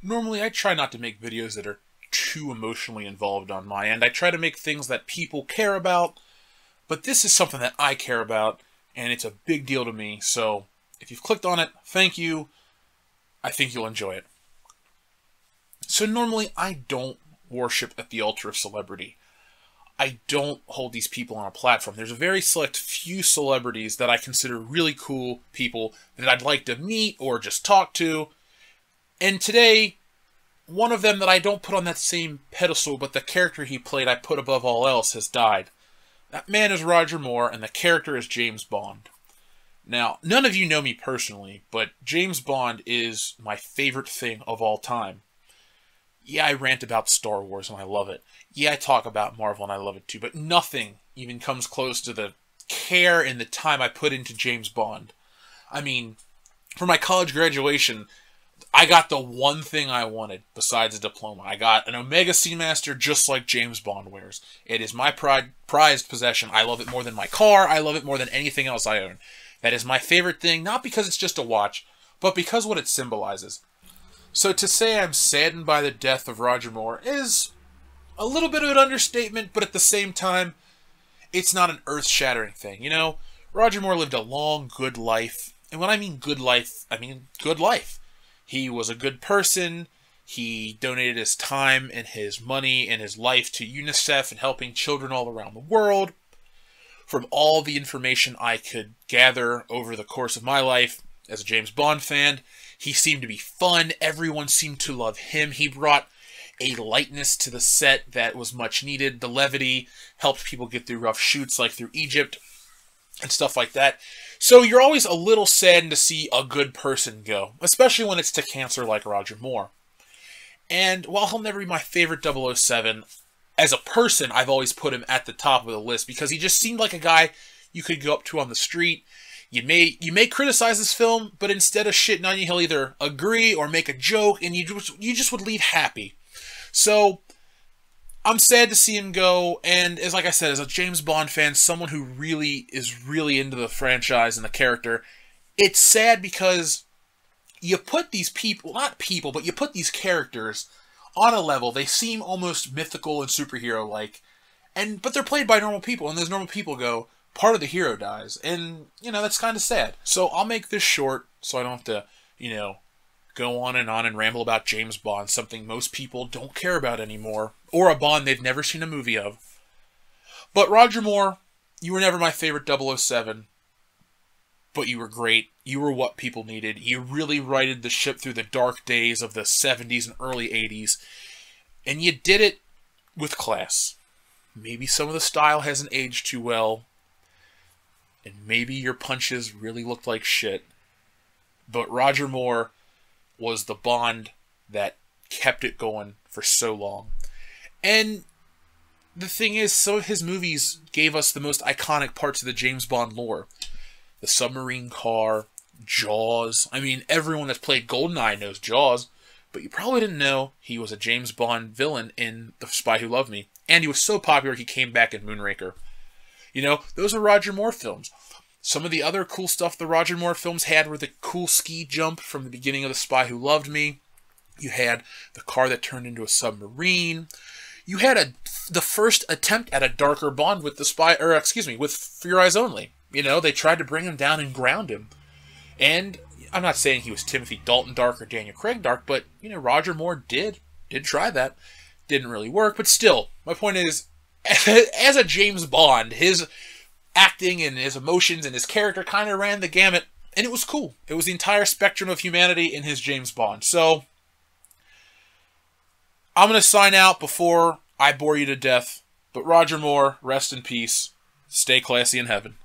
Normally, I try not to make videos that are too emotionally involved on my end. I try to make things that people care about, but this is something that I care about, and it's a big deal to me, so if you've clicked on it, thank you. I think you'll enjoy it. So normally, I don't worship at the altar of celebrity. I don't hold these people on a platform. There's a very select few celebrities that I consider really cool people that I'd like to meet or just talk to. And today, one of them that I don't put on that same pedestal, but the character he played I put above all else, has died. That man is Roger Moore, and the character is James Bond. Now, none of you know me personally, but James Bond is my favorite thing of all time. Yeah, I rant about Star Wars and I love it. Yeah, I talk about Marvel and I love it too, but nothing even comes close to the care and the time I put into James Bond. I mean, for my college graduation, I got the one thing I wanted besides a diploma. I got an Omega Seamaster just like James Bond wears. It is my prized possession. I love it more than my car. I love it more than anything else I own. That is my favorite thing, not because it's just a watch, but because what it symbolizes. So to say I'm saddened by the death of Roger Moore is a little bit of an understatement, but at the same time, it's not an earth-shattering thing. You know, Roger Moore lived a long, good life. And when I mean good life, I mean good life. He was a good person. He donated his time and his money and his life to UNICEF and helping children all around the world. From all the information I could gather over the course of my life as a James Bond fan, he seemed to be fun. Everyone seemed to love him. He brought a lightness to the set that was much needed. The levity helped people get through rough shoots like through Egypt and stuff like that. So you're always a little saddened to see a good person go, especially when it's to cancer like Roger Moore. And while he'll never be my favorite 007, as a person, I've always put him at the top of the list because he just seemed like a guy you could go up to on the street. You may criticize this film, but instead of shitting on you, he'll either agree or make a joke, and you just would leave happy. So I'm sad to see him go, and like I said, as a James Bond fan, someone who is really into the franchise and the character, it's sad because you put these people, not people, but you put these characters on a level, they seem almost mythical and superhero-like, but they're played by normal people, and those normal people go, part of the hero dies, and, you know, that's kind of sad. So I'll make this short, so I don't have to, you know, go on and ramble about James Bond, something most people don't care about anymore, or a Bond they've never seen a movie of. But Roger Moore, you were never my favorite 007, but you were great. You were what people needed. You really righted the ship through the dark days of the 70s and early 80s, and you did it with class. Maybe some of the style hasn't aged too well, and maybe your punches really looked like shit, but Roger Moore was the Bond that kept it going for so long. And the thing is, some of his movies gave us the most iconic parts of the James Bond lore. The submarine car, Jaws. I mean, everyone that's played GoldenEye knows Jaws, but you probably didn't know he was a James Bond villain in The Spy Who Loved Me. And he was so popular he came back in Moonraker. You know, those are Roger Moore films. Some of the other cool stuff the Roger Moore films had were the cool ski jump from the beginning of The Spy Who Loved Me. You had the car that turned into a submarine. You had the first attempt at a darker Bond with with For Your Eyes Only. You know, they tried to bring him down and ground him. And I'm not saying he was Timothy Dalton dark or Daniel Craig dark, but, you know, Roger Moore did try that. Didn't really work, but still, my point is, as a James Bond, his acting and his emotions and his character kind of ran the gamut, and it was cool. It was the entire spectrum of humanity in his James Bond. So, I'm going to sign out before I bore you to death, but Roger Moore, rest in peace. Stay classy in heaven.